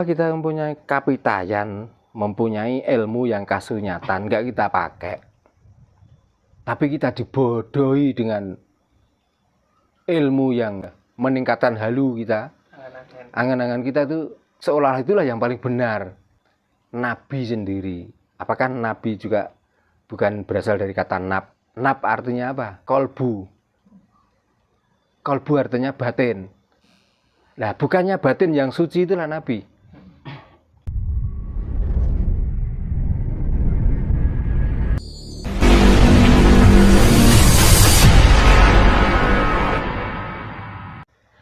Kita mempunyai kapitayan, mempunyai ilmu yang kasunyatan, nggak kita pakai. Tapi kita dibodohi dengan ilmu yang meningkatkan halu kita. Angan-angan kita itu seolah itulah yang paling benar. Nabi sendiri. Apakah Nabi juga bukan berasal dari kata nab? Nab artinya apa? Kolbu. Kolbu artinya batin. Nah, bukannya batin yang suci itulah Nabi.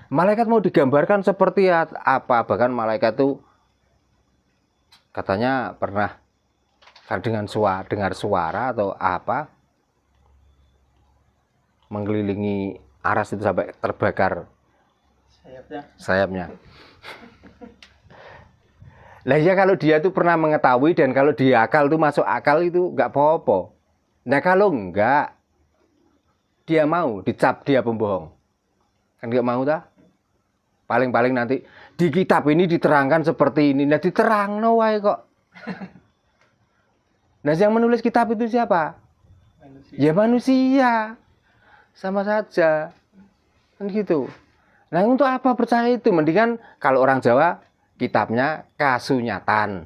Malaikat mau digambarkan seperti apa? Bahkan malaikat itu katanya pernah dengan dengar suara atau apa mengelilingi aras itu sampai terbakar sayapnya. Lah ya kalau dia itu pernah mengetahui dan kalau dia akal itu masuk akal itu nggak apa-apa. Nah kalau enggak, dia mau dicap dia pembohong, kan nggak mau dah. Paling-paling nanti di kitab ini diterangkan seperti ini. Nah diterang no wae kok. Nah yang menulis kitab itu siapa? Ya manusia. Sama saja. Kan gitu. Nah untuk apa percaya itu? Mendingan kalau orang Jawa kitabnya kasunyatan.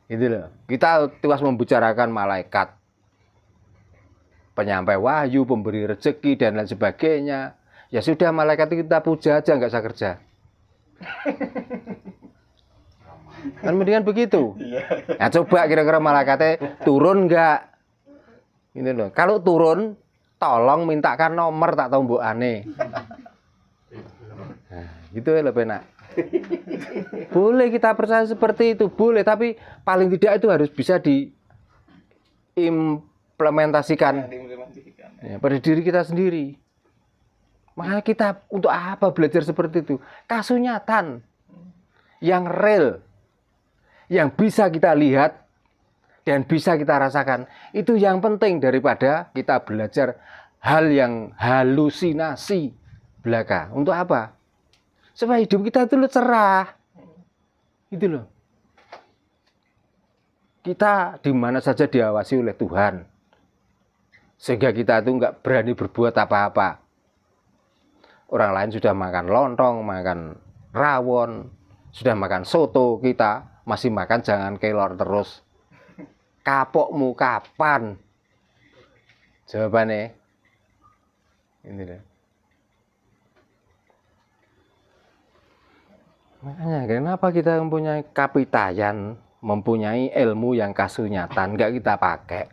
Gitu loh. Kita tuas membicarakan malaikat, penyampai wahyu, pemberi rezeki dan lain sebagainya. Ya sudah, malaikat itu kita puja aja, nggak usah kerja. Kan mendingan begitu. Nah coba kira-kira malaikatnya turun nggak? Gitu loh. Kalau turun, tolong mintakan nomor tak tahu mbok aneh. Nah, gitu ya lebih enak. Boleh kita percaya seperti itu, boleh. Tapi paling tidak itu harus bisa diimplementasikan ya, pada diri kita sendiri. Makanya kita untuk apa belajar seperti itu? Kasunyatan yang real, yang bisa kita lihat dan bisa kita rasakan. Itu yang penting daripada kita belajar hal yang halusinasi belaka. Untuk apa? Supaya hidup kita itu cerah. Gitu loh. Kita di mana saja diawasi oleh Tuhan. Sehingga kita itu nggak berani berbuat apa-apa. Orang lain sudah makan lontong, makan rawon, sudah makan soto, kita masih makan jangan kelor terus. Kapokmu kapan? Jawabannya ini deh. Makanya kenapa kita mempunyai kapitayan, mempunyai ilmu yang kasunyatan, nggak kita pakai.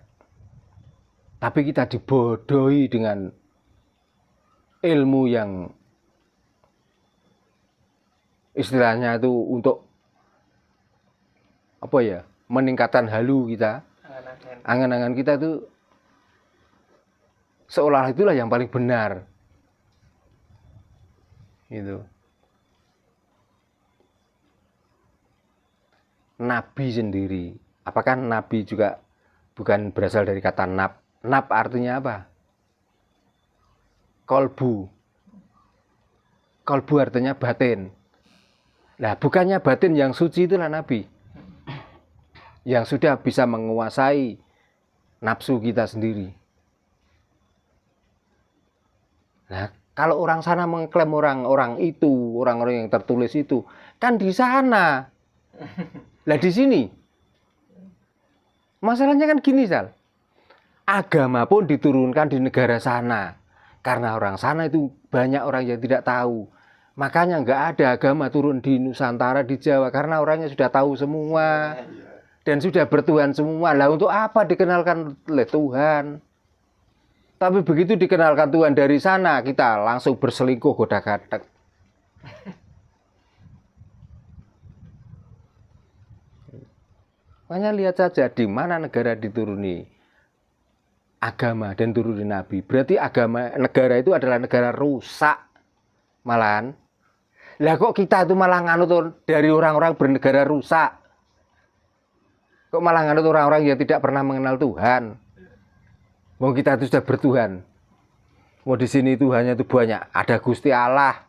Tapi kita dibodohi dengan ilmu yang istilahnya itu untuk apa ya, meningkatkan halu kita, angan-angan kita itu seolah itulah yang paling benar, gitu. Nabi sendiri, apakah Nabi juga bukan berasal dari kata nab? Nab artinya apa? Kolbu. Kolbu artinya batin. Nah, bukannya batin yang suci itulah Nabi. Yang sudah bisa menguasai nafsu kita sendiri. Nah, kalau orang sana mengklaim orang-orang itu, orang-orang yang tertulis itu, kan di sana. Lah di sini. Masalahnya kan gini, Sal. Agama pun diturunkan di negara sana. Karena orang sana itu banyak orang yang tidak tahu. Makanya nggak ada agama turun di Nusantara, di Jawa. Karena orangnya sudah tahu semua. Dan sudah bertuhan semua. Lah untuk apa dikenalkan oleh Tuhan? Tapi begitu dikenalkan Tuhan dari sana, kita langsung berselingkuh goda-gadek. Makanya lihat saja di mana negara dituruni agama dan turuni nabi. Berarti agama negara itu adalah negara rusak. Malahan. Lah kok kita itu malah nganut dari orang-orang bernegara rusak? Kok malah nganut orang-orang yang tidak pernah mengenal Tuhan? Mau kita itu sudah bertuhan. Mau di sini Tuhannya itu banyak. Ada Gusti Allah.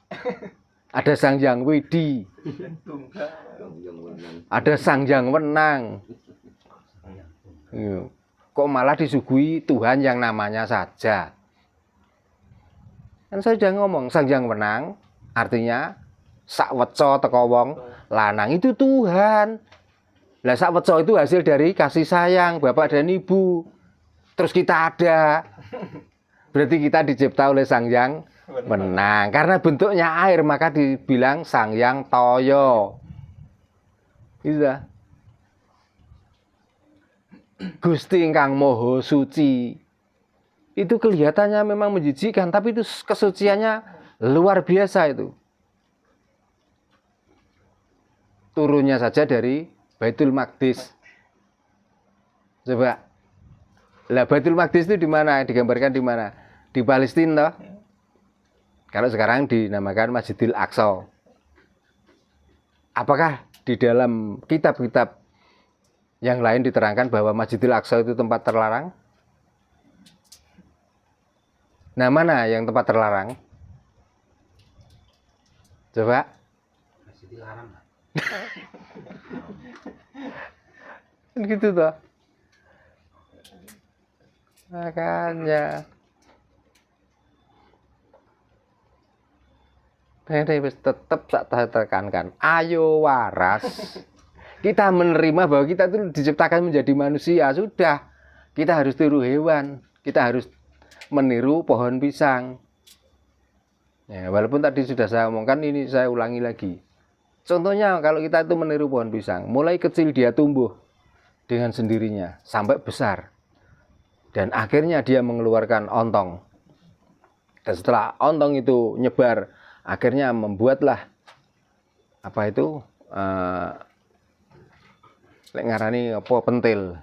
ada Sang Hyang Widi, ada Sang Hyang Wenang. Kok malah disuguhi Tuhan yang namanya saja? Kan saya sudah ngomong, Sang Hyang Wenang artinya sakweca teko wong lanang itu Tuhan. Lah sakweca itu hasil dari kasih sayang Bapak dan Ibu. Terus kita ada. Berarti kita dicipta oleh Sang Hyang Wenang. Karena bentuknya air maka dibilang Sang Hyang Toyo. Gitu. Gusti ingkang Maha Suci. Itu kelihatannya memang menjijikkan, tapi itu kesuciannya luar biasa itu. Turunnya saja dari Baitul Maqdis. Coba. Lah Baitul Maqdis itu di mana? Digambarkan di mana? Di Palestina toh? Kalau sekarang dinamakan Masjidil Aqsa. Apakah di dalam kitab-kitab yang lain diterangkan bahwa Masjidil Aqsa itu tempat terlarang? Nah, mana yang tempat terlarang? Coba. Masjidil Haram. Gitu toh. Makanya tetap tak tekankan. Ayo waras. Kita menerima bahwa kita itu diciptakan menjadi manusia. Sudah. Kita harus tiru hewan. Kita harus meniru pohon pisang. Ya, walaupun tadi sudah saya omongkan, ini saya ulangi lagi. Contohnya kalau kita itu meniru pohon pisang, mulai kecil dia tumbuh dengan sendirinya sampai besar. Dan akhirnya dia mengeluarkan ontong. Dan setelah ontong itu nyebar, akhirnya membuatlah apa itu lek ngarani apa pentil.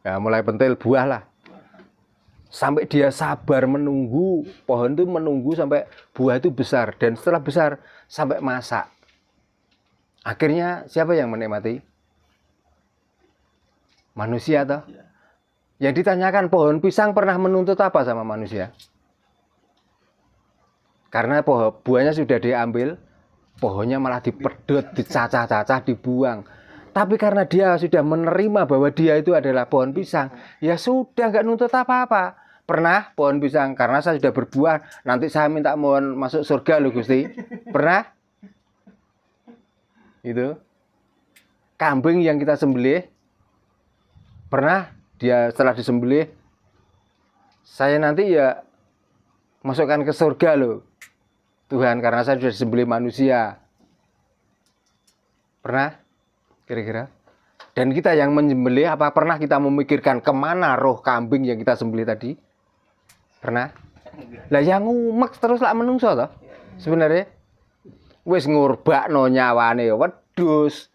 Ya, mulai pentil buah lah. Sampai dia sabar menunggu, pohon itu menunggu sampai buah itu besar. Dan setelah besar, sampai masak. Akhirnya siapa yang menikmati? Manusia toh? Yang ditanyakan pohon pisang pernah menuntut apa sama manusia? Karena buahnya sudah diambil, pohonnya malah dipedot, dicacah-cacah, dibuang. Tapi karena dia sudah menerima bahwa dia itu adalah pohon pisang, ya sudah nggak nuntut apa-apa. Pernah pohon pisang, karena saya sudah berbuah, nanti saya minta mohon masuk surga loh Gusti. Pernah? Itu. Kambing yang kita sembelih, pernah dia setelah disembelih, saya nanti ya masukkan ke surga loh Tuhan, karena saya sudah disembelih manusia. Pernah? Kira-kira. Dan kita yang menyembelih, apa pernah kita memikirkan kemana roh kambing yang kita sembelih tadi? Pernah? Lah yang ngumek terus lah menungso toh. Sebenarnya wis ngurbakno nyawane wedhus.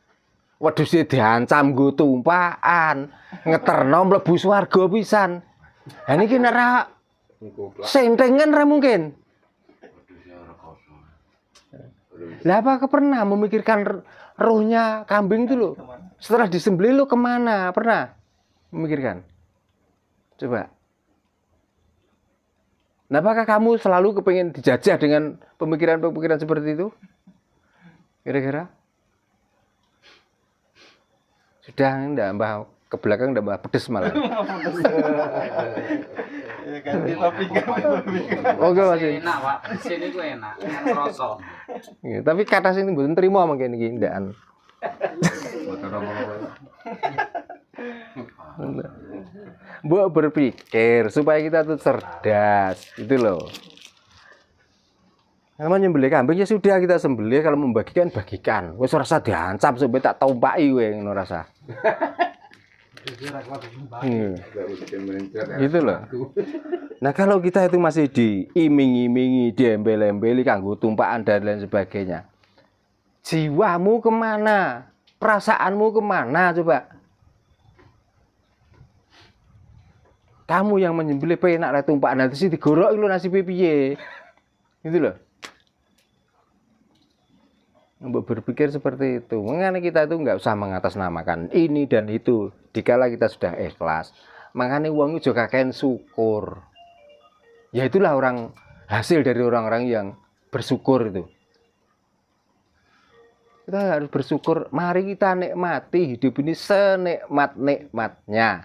Wedhuse diancam nggo tumpakan, ngeterno mlebu swarga pisan. Ha niki nek ra sentengan ra mungkin. Lah apakah pernah memikirkan rohnya kambing itu loh? Setelah disembelih lo kemana? Pernah memikirkan? Coba. Nah, apakah kamu selalu kepengen dijajah dengan pemikiran-pemikiran seperti itu? Kira-kira? Sudah enggak mbah ke belakang enggak mbah pedes malah. Ganti topik. Oke, Mas. Enak, Pak. Sini ku enak, kan rasa. Ya, tapi kata sing mboten trimo mangke niki ndak. Mbok berpikir supaya kita tuh cerdas, itu loh. Kalau nyembelih kambing ya sudah kita sembelih, kalau membagikan bagikan. Wis ora usah diancam supaya tak tumpaki kowe ngono rasa. Gitu loh. Nah kalau kita itu masih diiming-imingi, diembel-embeli kanggo tumpakan dan lain sebagainya, jiwamu kemana? Perasaanmu kemana coba? Kamu yang menyembelih penak lah tumpakan nanti sih digorok lu nasi piye? Gitu loh. Untuk berpikir seperti itu, makanya kita itu nggak usah mengatasnamakan ini dan itu. Dikala kita sudah ikhlas, makanya uang itu juga kakean syukur. Ya itulah orang hasil dari orang-orang yang bersyukur itu. Kita harus bersyukur, mari kita nikmati hidup ini senikmat-nikmatnya.